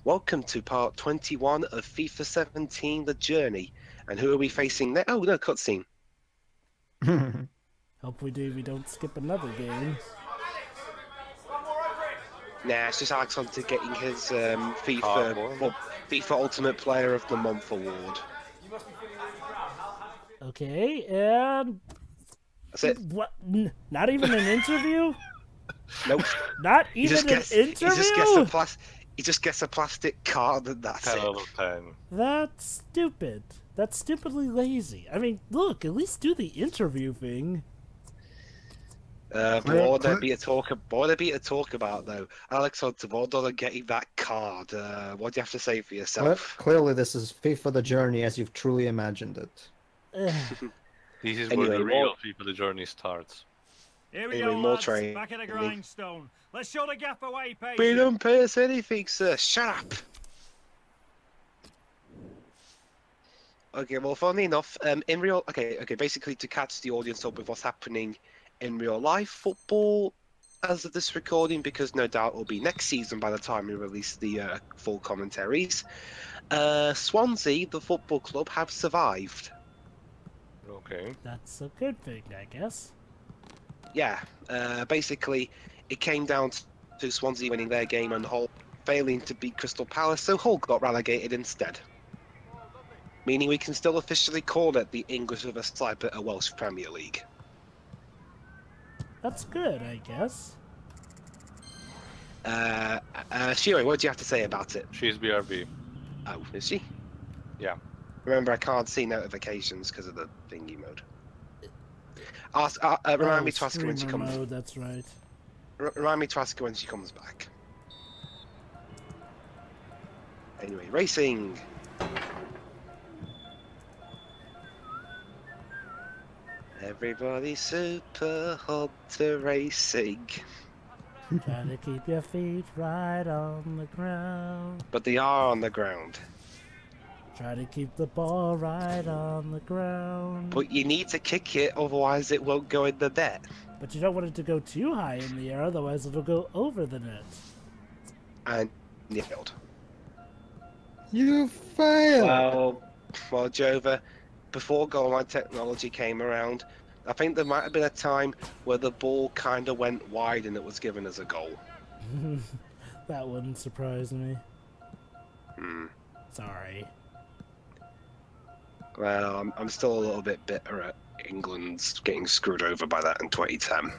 Welcome to part 21 of FIFA 17, The Journey. And who are we facing now? Oh, no, cutscene. Hope we don't skip another game. Nah, it's just Alex Hunter getting his FIFA Ultimate Player of the Month award. Okay, and... That's it. What? Not even an interview? Nope. Not even an interview? He just gets a plastic card and that's 10 it. out of 10. That's stupid. That's stupidly lazy. I mean, look, at least do the interview thing. What would there be a talk about though? Alex Hunter, what doesn't getting that card? What do you have to say for yourself? Well, clearly this is FIFA the Journey as you've truly imagined it. This is Anyway, where the real FIFA the journey starts. Here we Anyway, go, more lads. training. Back at the grindstone. Let's show the gaffer why he pays We you. don't pay us anything, sir. Shut up. Okay, well, funny enough, basically to catch the audience up with what's happening in real life football as of this recording, because no doubt it'll be next season by the time we release the full commentaries. Swansea, the football club, have survived. Okay. That's a good thing, I guess. Yeah, basically, it came down to Swansea winning their game and Hull failing to beat Crystal Palace, so Hull got relegated instead. Meaning we can still officially call it the English with a slight bit of Welsh Premier League. That's good, I guess. Shiro, what do you have to say about it? She's BRB. Oh, is she? Yeah. Remember, I can't see notifications because of the thingy mode. Remind me to ask her when she comes. Mode, that's right. Remind me to ask her when she comes back. Anyway, racing. Everybody super Hunter racing. Try to keep your feet right on the ground. But they are on the ground. Try to keep the ball right on the ground. But you need to kick it, otherwise it won't go in the net. But you don't want it to go too high in the air, otherwise it'll go over the net. And you failed. You failed! Well, Jova, before goal line technology came around, I think there might have been a time where the ball kind of went wide and it was given as a goal. That wouldn't surprise me. Hmm. Sorry. Well, I'm still a little bit bitter at England's getting screwed over by that in 2010.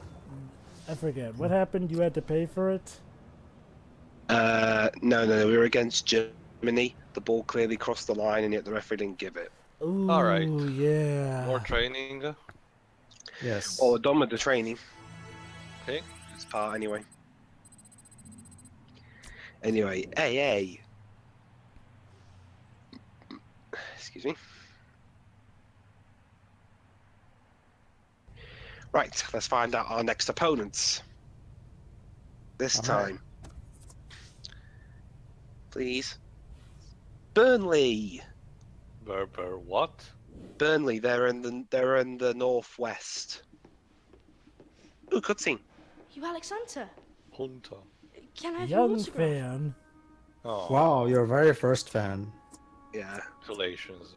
I forget. What happened? You had to pay for it? No, we were against Germany. The ball clearly crossed the line and yet the referee didn't give it. Ooh, Alright. Yeah. More training. Yes. Well, we're done with the training. Okay. This part, anyway. Anyway, AA. Excuse me. Right, let's find out our next opponents. This time. Please. Burnley. Berber what? Burnley, they're in the northwest. Ooh, cutscene. You Alex Hunter? Hunter. Can I have your Young autograph? fan. Oh. Wow, your very first fan. Yeah. Congratulations.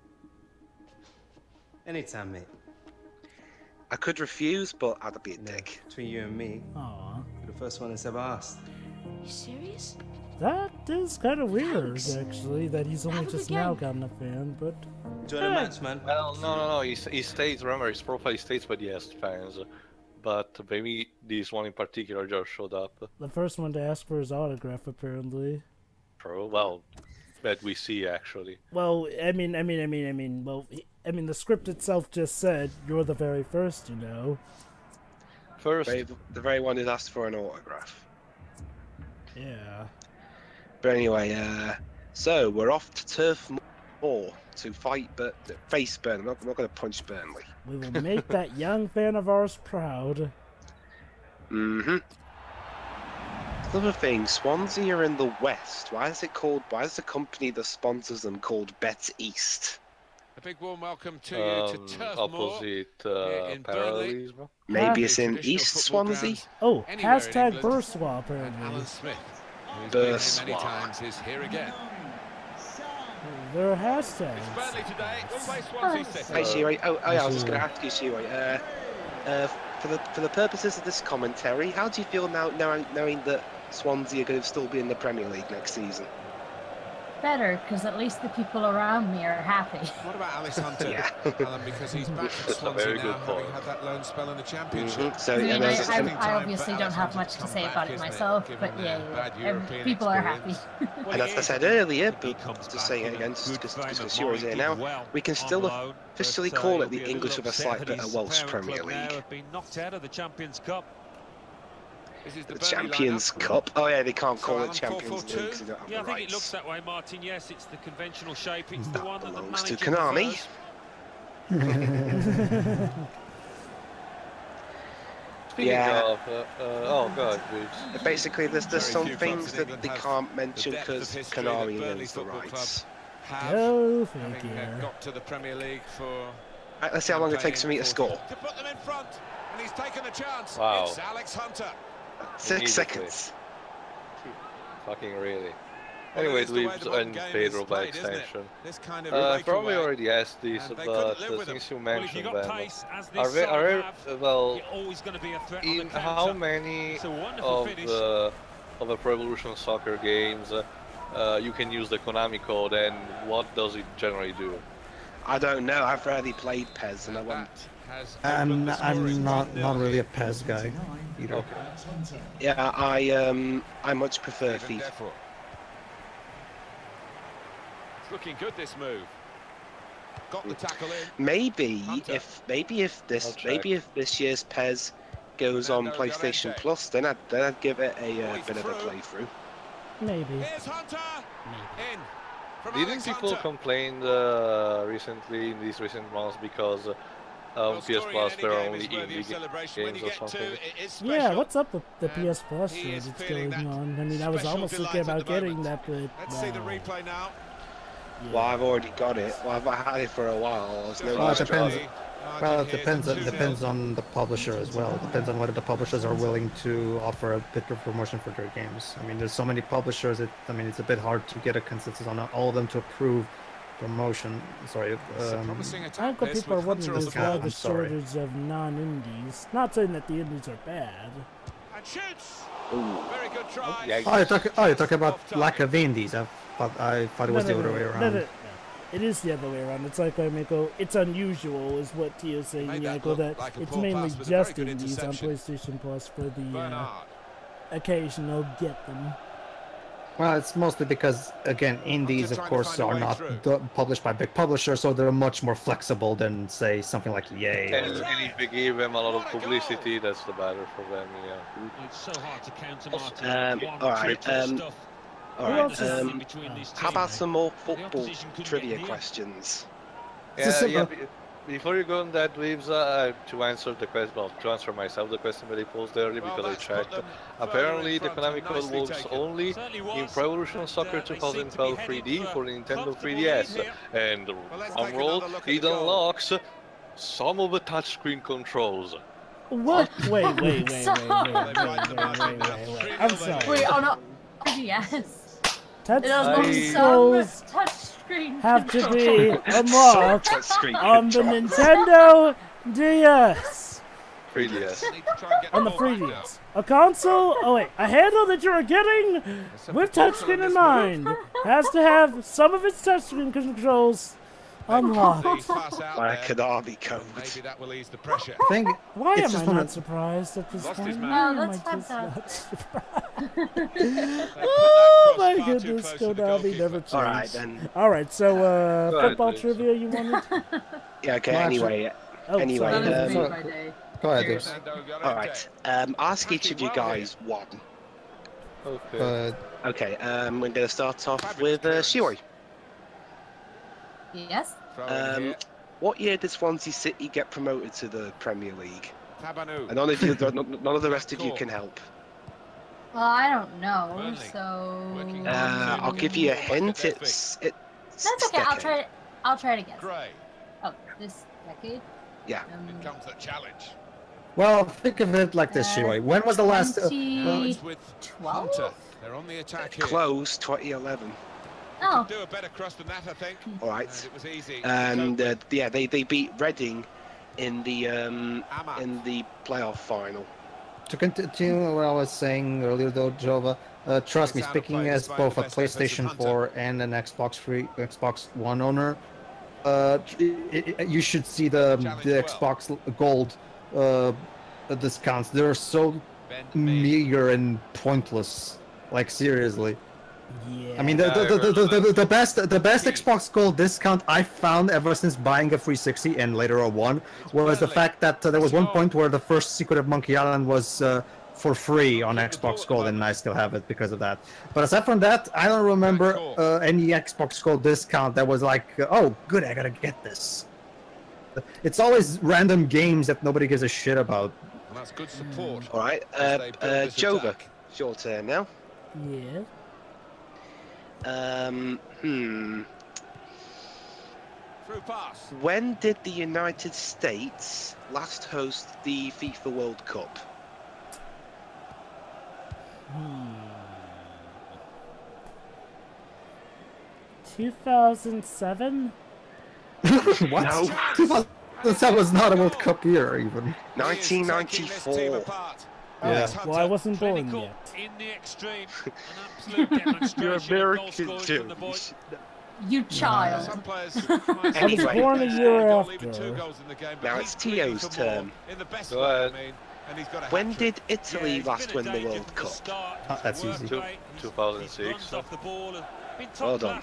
Anytime, mate. I could refuse, but I'd be a No, dick. between you and me, Aw. you're the first one that's ever asked. You serious? That is kind of weird, Thanks. actually, that he's only Have a just good now game. gotten a fan, but... Join the match, man. Well, no. He states, remember, his profile states but yes, fans. But maybe this one in particular just showed up. The first one to ask for his autograph, apparently. True. Well, that we see actually. Well, I mean, the script itself just said, you're the very first, you know. First, The very one who's asked for an autograph. Yeah. But anyway, so we're off to Turf Moor to face Burnley. I'm not going to punch Burnley. We will make that young fan of ours proud. Mm-hmm. Another thing, Swansea are in the west. Why is the company that sponsors them called Bet East? A big warm welcome to you to Turf Moor opposite here in Burnley. parallelism. Maybe it's in Traditional East football Swansea? grounds Oh, anywhere in hashtag England. Burswa, And apparently. Alan Smith who's been here Burst many one. times, is here again. There are hashtags. It's Burnley today. We'll play Swansea City. Hey, Shiwei. Oh, yeah, I was just Shiwei. going to ask you, Shiwei. For the purposes of this commentary, how do you feel now knowing that Swansea are going to still be in the Premier League next season? Better, because at least the people around me are happy. What about Alex Hunter, Yeah. Alan? Because he's back at That's a Swansea very now, good having point. had that loan spell in the Championship. Mm-hmm. So, I mean, yeah, there's I obviously don't have much to say about it myself, but yeah, people are happy. and as I said earlier, but just saying it again, because Shiwei's here now, we can still officially call it the English with a slight bit of Welsh Premier League. Have been knocked out of the Champions Cup. This is The Burnley Champions lineup. Cup. Oh yeah, they can't call Alan, it Champions 4-4-2? League because they don't have Yeah, I the think it looks rights. that way, Martin. Yes, it's the conventional shape. It's the That one that the belongs to manager Konami. prefers. Speaking Yeah. of, oh god, dude. Basically, there's Very some few things clubs in that England they have can't mention the depth of because history that Konami Burnley owns the Football rights. Have, Oh, thank having you. got to the Premier League for... Right, let's see how long it takes for me to score. To put them in front, and he's taken a chance. Wow. It's Alex Hunter. 6 Immediately. seconds. Fucking really. Well, it Anyway, is the way Dwibs the modern and game is Pedro by played, isn't it? extension. This kind of I probably breakaway. already asked this, and they but couldn't live with since you Well, if mentioned you've got them, pace, as are this there, side have, well, you're always going to be a threat on the in counter. how many It's a wonderful of finish. the Pro Evolution Soccer games you can use the Konami code, and what does it generally do? I don't know. I've rarely played PES, and I want. I'm not really a PES guy either. Okay. Yeah, I much prefer FIFA. It's looking good, this move. Got the tackle in. Maybe Hunter. if I'll check. this year's PES goes on Fernando PlayStation Llorente. Plus, then I'd give it a bit of a through. playthrough. Maybe. Here's Hunter. In. From Didn't Alex people Hunter. complain recently, in these recent months, because Well, PS scoring Plus in there are any game only is worthy indie of celebration. When games you or get two, something? it is Yeah, special. what's up with the PS Plus he shit is that's feeling going that on? I mean, I was special almost delight thinking at about the getting moment. that, but Let's see the wow. replay now. Well, I've already got it. Well, I've had it for a while. There's no Well, it rush to depends. it. Well, it depends on the publisher as well. It depends on whether the publishers are willing to offer a bit of promotion for their games. I mean, there's so many publishers. It's a bit hard to get a consensus on all of them to approve promotion. Sorry. It's a promising I attack. think what this people are with wondering Hunter is on the why ball. the I'm sorry. shortage of non-indies. Not saying that the indies are bad. And shoots. Ooh. Very good try. Yeah. Oh, you're talking about lack of indies. I thought it was the other way around. No. It is the other way around. It's like I Miko. It's unusual, is what Tio's saying. Made that Yako, look that like a it's poor mainly pass with a very just good indies on interception. PlayStation Plus for the Bernard. occasional get them. Well, it's mostly because, again, indies, of trying to course, find a are way not through. published by big publishers, so they're much more flexible than, say, something like EA. And Or... if they give them a lot of publicity, that's the better for them, yeah. It's so hard to counter, Martin. all right, Stuff. All Who right. else is in between these How two. about some more The football opposition couldn't trivia get near. questions? Before you go on that, Dwibs, to answer the question, well, to answer myself the question that he posed earlier, Well, because I that's put checked. them Apparently, further the in front Konami and code nicely works taken. only Certainly in was, Pro Evolution but, Soccer they seem to be 2012 heading 3D for for Nintendo comfortable 3DS, lead here. and let's on take roll, another look at it the goal. unlocks some of the touchscreen controls. What? Wait. I'm Wait, sorry. Wait, oh no. Yes. Touch It unlocks controls some touchscreen have to be controls. unlocked Touchscreen on the control. Nintendo DS. 3DS. On the 3DS. A console, a handle that you are getting with touchscreen in mind has to have some of its touchscreen controls unlocked. My Konami code. Maybe that will ease the pressure. I think Why it's am just I one not of- surprised at this Lost point? his man. Why am Oh, I that's just fantastic. not surprised? Oh my goodness, Konami never changed. All right then. All right, so Go ahead, football please. trivia you wanted? Yeah. Okay. Well, Anyway. Oh, Anyway, sorry. That is so- made by day. Go ahead, Dibs. All right. Ask each of you guys one. Okay. Okay. We're going to start off with Shiori. Yes. What year did Swansea City get promoted to the Premier League? Tabanu. And none of the rest of you can help. Well, I don't know, Burnley. so. Working I'll give you a hint. It's That's okay. I'll try to guess. Gray. Oh, this decade. Yeah. Here comes the challenge. Well, think of it like this, Shiwei. When was the last... Now it's with 2012? Hunter. They're on the attack here. Close 2011. Oh. Do a better cross than that, I think. All right. And it was easy. And yeah, they beat Reading in the playoff final. To continue what I was saying earlier, though, Jova, trust me, speaking as both a PlayStation 4 and an Xbox One owner, you should see the Xbox Gold discounts. They're so meager and pointless. Like, seriously. Yeah. I mean, the best Xbox Gold discount I found ever since buying a 360 and later a One was the fact that there was one point where the first Secret of Monkey Island was for free on Xbox Gold, and I still have it because of that. But aside from that, I don't remember any Xbox Gold discount that was like, oh, good, I gotta get this. It's always random games that nobody gives a shit about. Well, that's good support. All right, Jova, it's your turn now. Yeah. Through pass. When did the United States last host the FIFA World Cup? 2007? What? No. 2007 was not a World Cup year, even. 1994. Yeah. Well, I wasn't born Clinical yet. in the extreme. An absolute demonstration You're of goal American, scoring too. from the boys. You child. Some players I was born a year after. Now it's Tio's turn. Go ahead. When did Italy last win the World Cup? That's easy. 2006. Well done.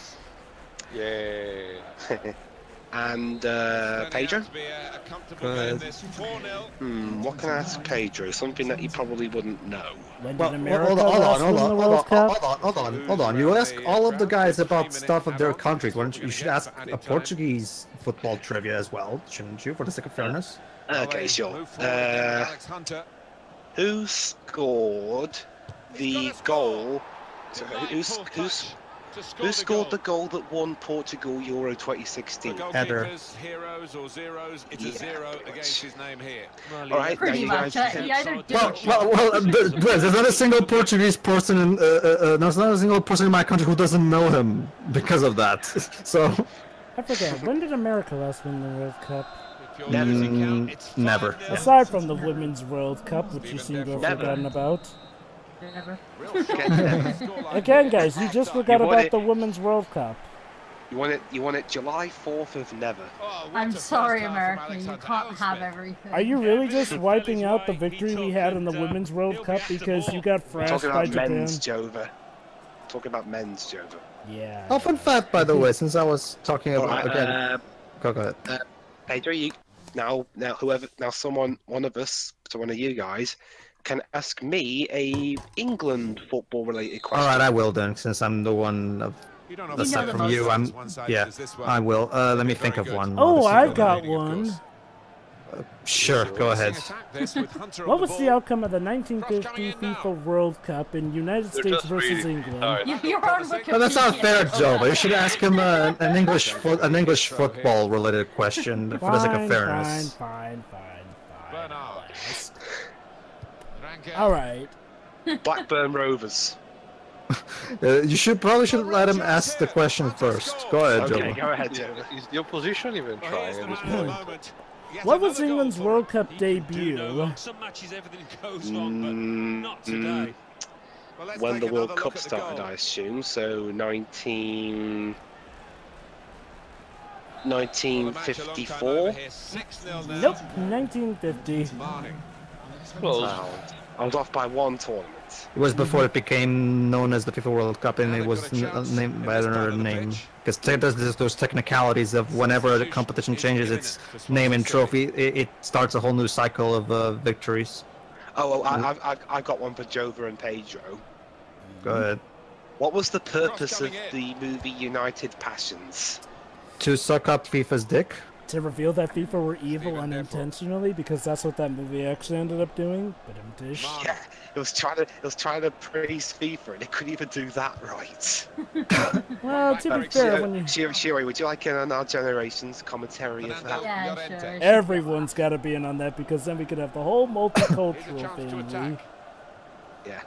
Yay. And Pedro? Go ahead. What can I ask Pedro? Something that he probably wouldn't know. When did Well, America hold last win the World Cup? on. You ask all of the guys about stuff of their countries. Why don't you should ask a Portuguese football trivia as well, shouldn't you, for the sake of fairness? Okay, sure. Who scored the goal? So who scored the goal that won Portugal Euro 2016? Header. Heroes or zeros, it's a zero against his name here. All right, now Pretty you much. guys. You either do Well, there's not a single Portuguese person in there's not a single person in my country who doesn't know him because of that. So I forget. When did America last win the World Cup? never. Aside from the Women's World Cup, which you seem to have Never. forgotten about. Never. Again, guys, you just forgot You want about it- the Women's World Cup. You want it July 4th of never. I'm sorry, America. You can't have everything. Are you really just wiping out the victory we had in the Women's World Cup because you got We're thrashed talking by about Japan? men's Jova. Talking about men's Jova. Yeah. Oh, fun fact, by the way, since I was talking All about right, again. Go ahead. Pedro, one of us, so one of you guys, can ask me a England football related question. All right, I will then, since I'm the one of aside from you. I will. Let me think of one. Oh, I've got one. Sure, go ahead. What was the outcome of the 1950 FIFA World Cup in United States versus England? You're on Wikipedia. Well, that's not fair, Joe. But you should ask him an English football related question for the sake of fairness. Fine. All right. Blackburn Rovers. You probably should let him ask the question first. Go ahead, Joe. Okay, go ahead, Jova. Is the opposition even trying at this point? What was England's World Cup debut? Some matches everything goes wrong, but not today. When the World Cup started, I assume. So 1954. Nope, 1950. Close. I was off by one tournament. It was before it became known as the FIFA World Cup, and it was named by another name. Because there's those technicalities of whenever the competition changes its name and trophy, it starts a whole new cycle of victories. Oh, well, I've got one for Jova and Pedro. Go ahead. What was the purpose of the movie United Passions? To suck up FIFA's dick? To reveal that FIFA were evil unintentionally, because that's what that movie actually ended up doing. But yeah, it was trying to praise FIFA, and it couldn't even do that right. Well, to be fair, when you... Shiri, would you like in on our generation's commentary of that? Yeah, sure. Everyone's got to be in on that, because then we could have the whole multicultural family. Yeah.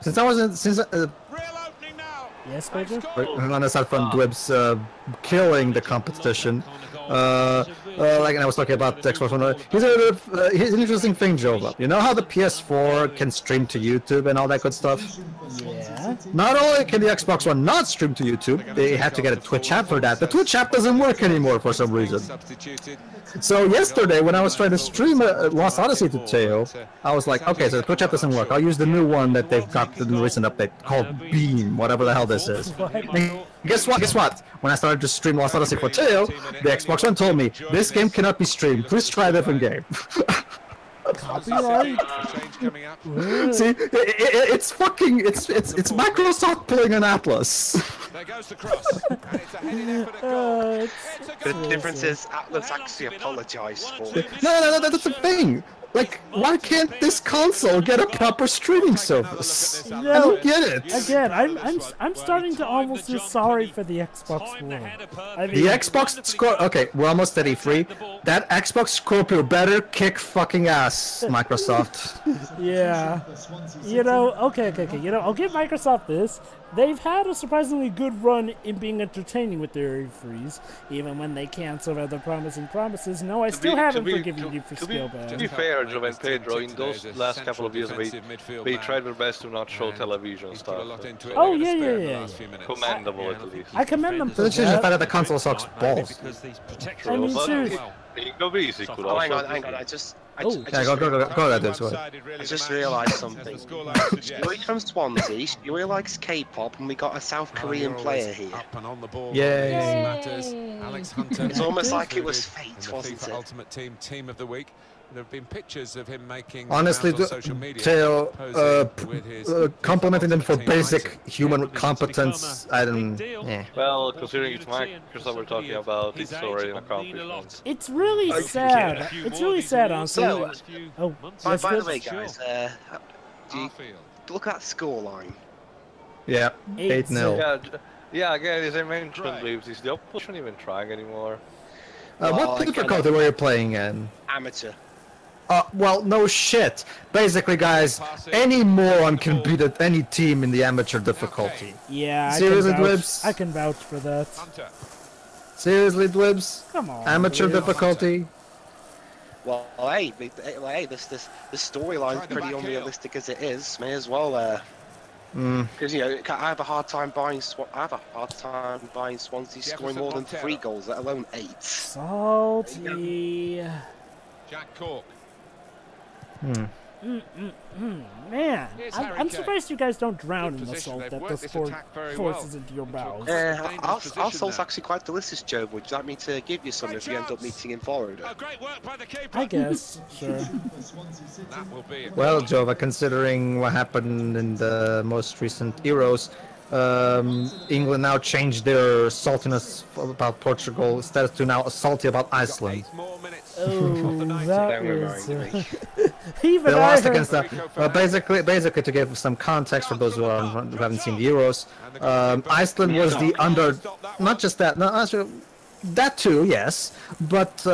Since I was since Real opening now. Yes, Pedro? on aside from Dwibs killing the competition, like, and I was talking about the Xbox One. Here's an interesting thing, Jova. You know how the PS4 can stream to YouTube and all that good stuff? Yeah. Not only can the Xbox One not stream to YouTube, they had to get a Twitch app for that. The Twitch app doesn't work anymore for some reason. So yesterday, when I was trying to stream Lost Odyssey to Teo, I was like, okay, so the Twitch app doesn't work. I'll use the new one that they've got in the recent update called Beam, whatever the hell this is. And guess what? Guess what? When I started to stream Lost Odyssey for Teo, the Xbox One told me, this game cannot be streamed. Please try a different game. Copyright. See, it's Microsoft pulling an Atlas. There goes the cross. And it's a heading effort at goal. The difference is Atlas actually apologised for it. No, that's the thing. Like, why can't this console get a proper streaming service? I don't get it. Again, I'm starting to almost feel sorry for the Xbox One. I mean, The Xbox Scorpio. Okay, we're almost at E3. That Xbox Scorpio better kick fucking ass, Microsoft. yeah. You know, okay. You know, I'll give Microsoft this. They've had a surprisingly good run in being entertaining with their E3s, even when they cancel other promising promises. No, I still haven't forgiven you for skill bad. To be fair, Joe and Pedro, in those last couple of years, they tried their best to not show television stuff. Oh, yeah. Commendable, at least. I commend them for It's just the fact that. that the console sucks balls. I mean, seriously. Go easy, could Oh, also. hang on, I just Yeah, go ahead, dude. I just realised something. You're from Swansea, you really likes K-pop, and we got a South Korean player here. Yay. Alex Hunter. It's almost like it was fate, wasn't it? Ultimate Team of the Week. There have been pictures of him making Honestly, Teo, complimenting them for basic human competence, I don't. Yeah. Well, considering it's Microsoft we're talking about, it's already an accomplishment. It's really sad. It's really sad, honestly. So, Oh, by yes, the yes. way, guys, do you look at that scoreline? Yeah, 8-0. Yeah, again, as I mentioned, Dwibs, is the opposition even trying anymore? What difficulty were you playing in? Amateur. Well, no shit. Basically, guys, any moron can beat any team in the amateur difficulty. Yeah, Seriously, Dwibs? I can vouch for that. Seriously, Dwibs? Come on. Amateur difficulty? Well, hey, this storyline's pretty unrealistic as it is. May as well, because you know, I have a hard time buying Swansea scoring more than 3 goals, let alone 8. Salty. Jack Cork. Man, I'm surprised you guys don't drown in the salt that the sport forces into your bowels. Our salt's actually quite delicious, Joe. Would you like me to give you some if you end up meeting in Florida? Great work by the keeper. I guess, sure. That will be Well, Jova, considering what happened in the most recent Euros, England now changed their saltiness about Portugal status to now salty about Iceland. Oh, that was... Even They I lost heard... against that. Basically, to give some context for those who haven't seen the Euros, Iceland was the under. Not just that. No, actually, that too, yes. But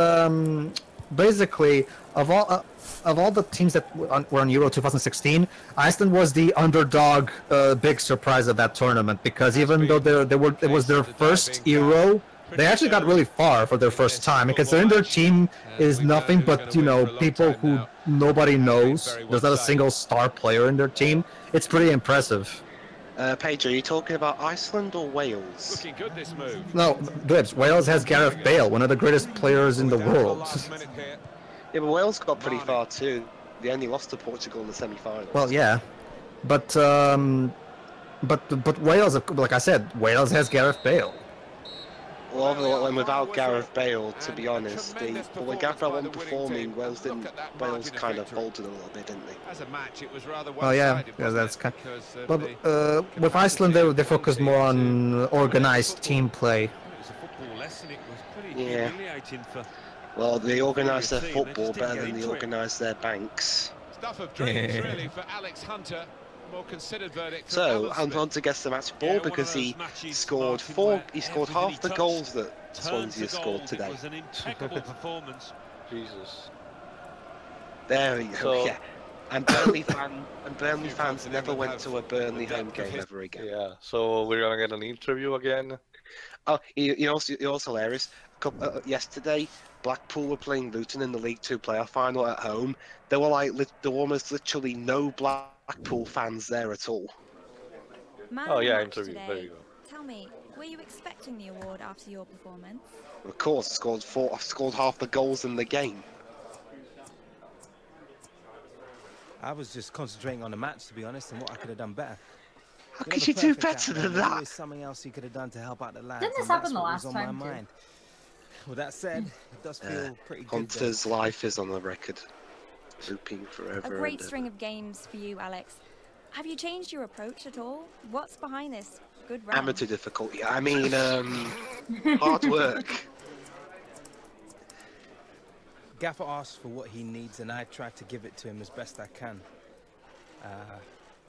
basically, of all the teams that were on Euro 2016, Iceland was the underdog, big surprise of that tournament, because even though it was their first Euro, they actually got really far for their first time. And considering their team is nothing but, you know, people who nobody knows, there's not a single star player in their team, it's pretty impressive. Pedro, are you talking about Iceland or Wales? looking good, this move. No, Dwibs, Wales has Gareth Bale, one of the greatest players in the world. Yeah, but Wales got pretty far too. They only lost to Portugal in the semi-finals. Well, yeah, but Wales, like I said, Wales has Gareth Bale. Well, and without Gareth Bale, to be honest, when Gareth Bale wasn't performing, Wales kind of faltered a little bit, didn't they? As a match, it was rather Well, yeah, that's kind. But with Iceland, they focused more on organized team play. Yeah. Well, they organised their football better than they organised their banks. Stuff of dreams, really, for Alex Hunter. More considered verdict. So, I'm on to guess the match ball because he scored half the goals that Swansea scored today. It was an impeccable performance. Jesus. There we go. So, Yeah. And Burnley fans never went to a Burnley home game ever again. Yeah, so we're gonna get an interview again. Oh, you also hilarious. Yesterday, Blackpool were playing Luton in the League Two playoff final at home. There were almost literally no Blackpool fans there at all. Man Oh of the yeah, match interview. today. There you go. Tell me, were you expecting the award after your performance? Of course, I scored half the goals in the game. I was just concentrating on the match, to be honest, and what I could have done better. How could you do better than There's that? always something else you could have done to help out the lads. Didn't this and that's happen the what was last on time my too? mind. With that said, it does feel pretty good. Hunter's life is on the record. Looping forever. A great string of games for you, Alex. Have you changed your approach at all? What's behind this good run? Amateur difficulty. I mean, hard work. Gaffer asks for what he needs, and I try to give it to him as best I can.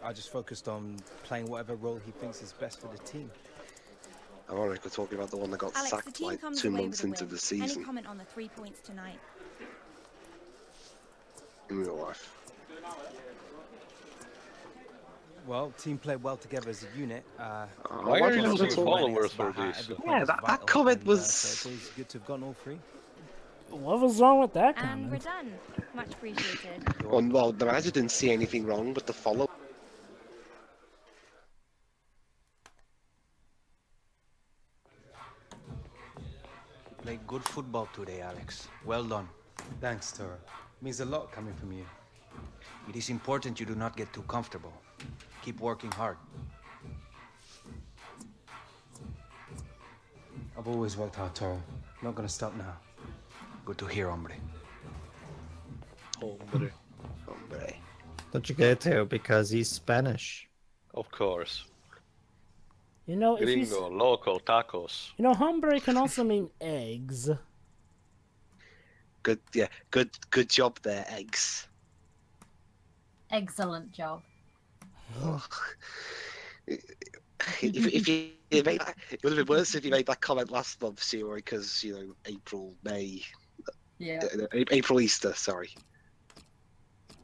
I just focused on playing whatever role he thinks is best for the team. Ironic, we're talking about the one that got Alex, the sacked team like comes 2 away months with a into win. the season. Any comment on the 3 points tonight? In real life. Well, team played well together as a unit. Why are you losing followers for this? Yeah, that comment was... So it's good to have gotten all three. What was wrong with that And we're comment? done. Much appreciated. Well, the manager didn't see anything wrong with the follow. Played good football today, Alex. Well done. Thanks, Toro. Means a lot coming from you. It is important you do not get too comfortable. Keep working hard. I've always worked hard, Toro. Not gonna stop now. Good to hear, hombre. Hombre. Don't you get it, because he's Spanish. Of course. You know, if you... Gringo, loco, tacos. You know, hombre can also mean eggs. Good, yeah, good job there, eggs. Excellent job. if you made that, it would have been worse if you made that comment last month, Seymour, because, you know, April, May. Yeah. April, Easter, sorry.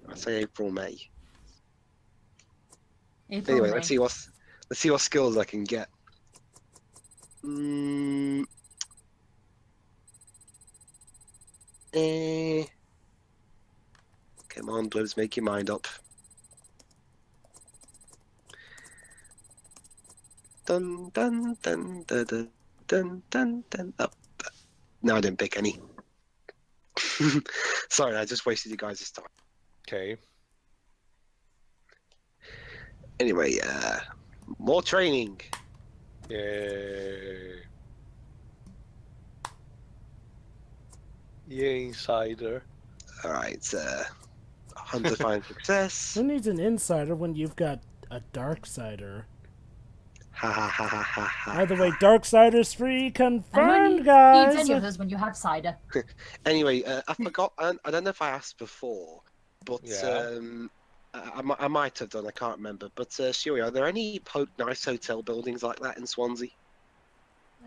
I say April, May. April, Anyway, May. let's see what skills I can get. Come on, Dwibs, make your mind up. Dun dun dun dun dun dun dun dun. Oh, no, I didn't pick any. Sorry, I just wasted you guys' time. Okay. Anyway, more training. Yay. Yeah, insider. Alright, Hunter find success. Who needs an insider when you've got a darksider? Ha ha ha ha ha ha. By the way, Darksider's free, confirmed, And when guys! needs any of those when you have cider. Anyway, I forgot, I don't know if I asked before, but Yeah. I might have done, I can't remember. But, Sherry, are there any nice hotel buildings like that in Swansea?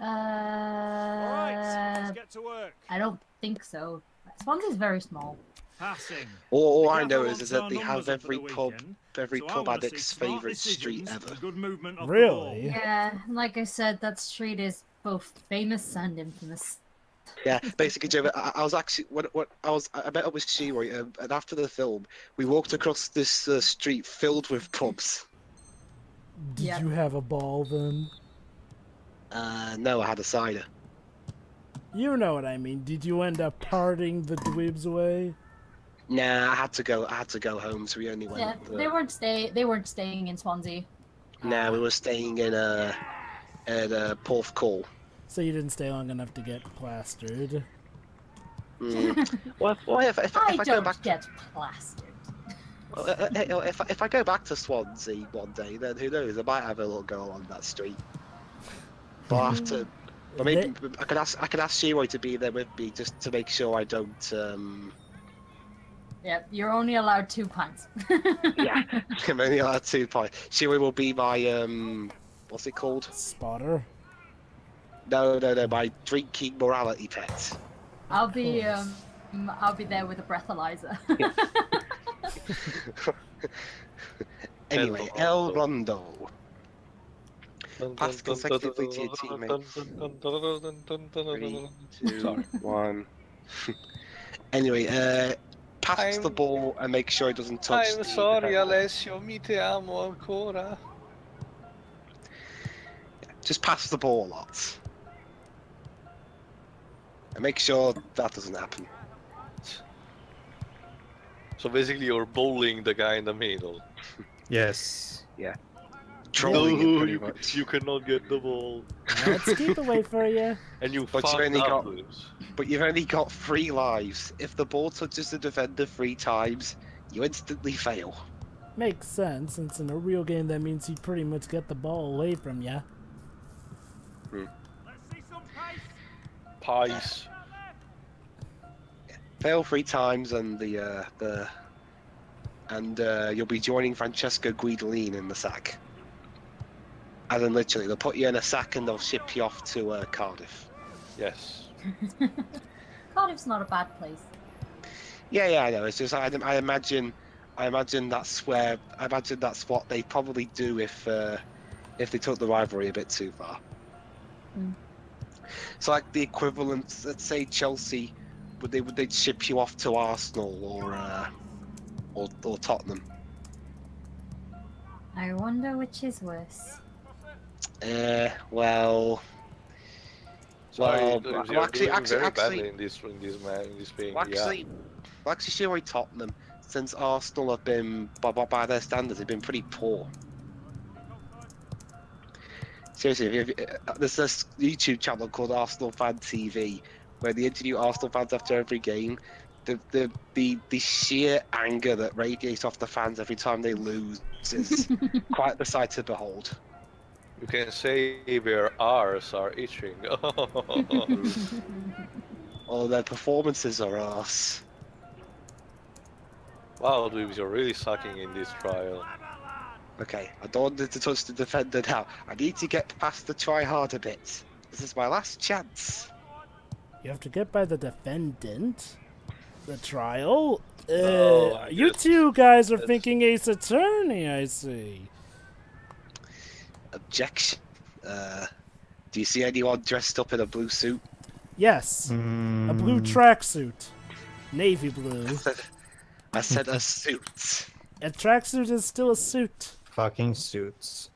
Let's get to work. I don't think so. Swansea's very small. Passing. All The I know gaffer is that wants they our have numbers up every for the pub, weekend, every so I pub wanna see addict's smart favourite street decisions ever. and good movement of the ball. Really? Yeah, like I said, that street is both famous and infamous. Yeah, basically, Joe. I was actually I met up with Sheroy, and after the film, we walked across this street filled with pubs. Did Yeah. you have a ball then? No, I had a cider. You know what I mean. Did you end up parting the Dwibs away? Nah, I had to go home, so we only went. Yeah, they weren't staying in Swansea. Nah, we were staying in at Porth Call. So you didn't stay long enough to get plastered. Well, if I go don't back, get plastered. if I go back to Swansea one day, then who knows? I might have a little go along that street. But I have to. Or maybe I could ask Sheroy to be there with me just to make sure I don't. Yeah, you're only allowed 2 pints. Yeah, I'm only allowed 2 pints. Sheroy will be my what's it called? Spotter. No, my drinking morality pet. I'll be there with a breathalyzer. Anyway, El Rondo. Pass consecutively to your teammate. 3, 2, 1. Anyway, pass the ball and make sure it doesn't touch the defender. Alessio, mi te amo ancora. Just pass the ball a lot. And make sure that doesn't happen. So basically you're bowling the guy in the middle. Yes. Yeah. Trolling it pretty you, much. you cannot get the ball. Let's keep away for you. And you But fucked you've only got 3 lives. If the ball touches the defender 3 times, you instantly fail. Makes sense, since in a real game that means you pretty much get the ball away from you. Pies. Fail 3 times and you'll be joining Francesco Guidolin in the sack. And then literally they'll put you in a sack and they'll ship you off to Cardiff. Yes. Cardiff's not a bad place. Yeah, I know. It's just I imagine that's what they probably do if they took the rivalry a bit too far. So like the equivalent, let's say Chelsea, they'd ship you off to Arsenal or Tottenham. I wonder which is worse. Well. Sorry, Well, very badly in this thing. Actually, surely Tottenham, since Arsenal have been, by their standards, they've been pretty poor. Seriously, there's this YouTube channel called Arsenal Fan TV, where they interview Arsenal fans after every game. The sheer anger that radiates off the fans every time they lose is quite the sight to behold. You can say their R's are itching. Oh, their performances are arse. Wow, Dwibs, you're really sucking in this trial. Okay, I don't want to touch the defender now. I need to get past the try harder bit. This is my last chance. You have to get by the defendant. The trial? You guess two guys are thinking Ace Attorney, I see. Objection. Do you see anyone dressed up in a blue suit? Yes. A blue tracksuit. Navy blue. I said a suit. A tracksuit is still a suit. Fucking suits.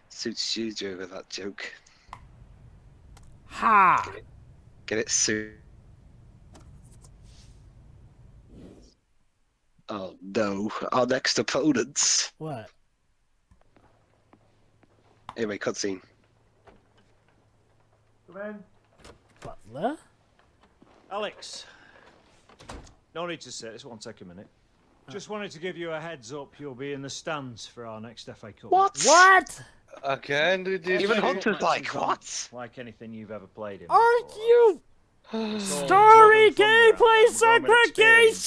Suits shoes over that joke. Ha! Get it, suit. Oh no, our next opponents. What? Anyway, cutscene. Come in. Butler? Alex. No need to sit, this won't take a minute. Just wanted to give you a heads up, you'll be in the stands for our next FA Cup. What? Again, Even Hunter's like, what? Like anything you've ever played in. Aren't you? Story gameplay segregation!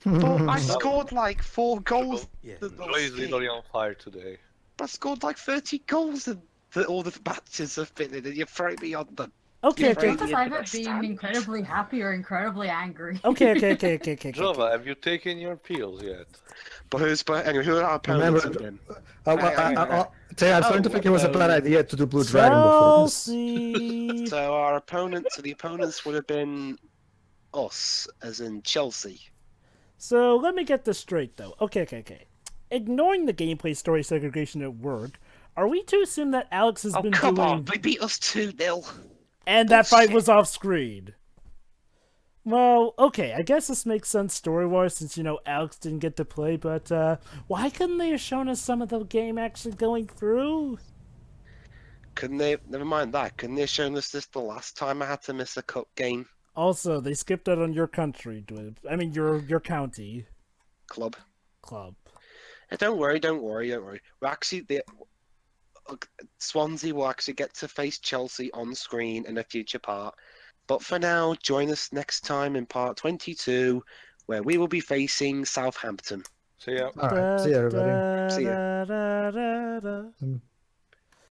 I scored like 4 goals. Joy is literally on fire today. I scored like 30 goals in all the matches have been in, and you throw me on them. Okay. Because either being incredibly happy or incredibly angry. Okay. Jova, have you taken your pills yet? But anyway, who are our opponents again? I'm starting to think it was a bad idea to do Blue Dragon before this. So our opponents, the opponents would have been us, as in Chelsea. So let me get this straight, though. Okay. Ignoring the gameplay story segregation at work, are we to assume that Alex has been come doing... on, they beat us 2-0. And that fight was off-screen. Well, okay, I guess this makes sense story-wise since, Alex didn't get to play, but why couldn't they have shown us some of the game actually going through? Couldn't they? Never mind that. Couldn't they have shown us this the last time I had to miss a cup game? Also, they skipped out on your country, Dwibs. I mean, your county. Club. Hey, don't worry. We're actually... Swansea will actually get to face Chelsea on screen in a future part. But for now, join us next time in part 22, where we will be facing Southampton. See ya. Alright, see ya everybody. See ya.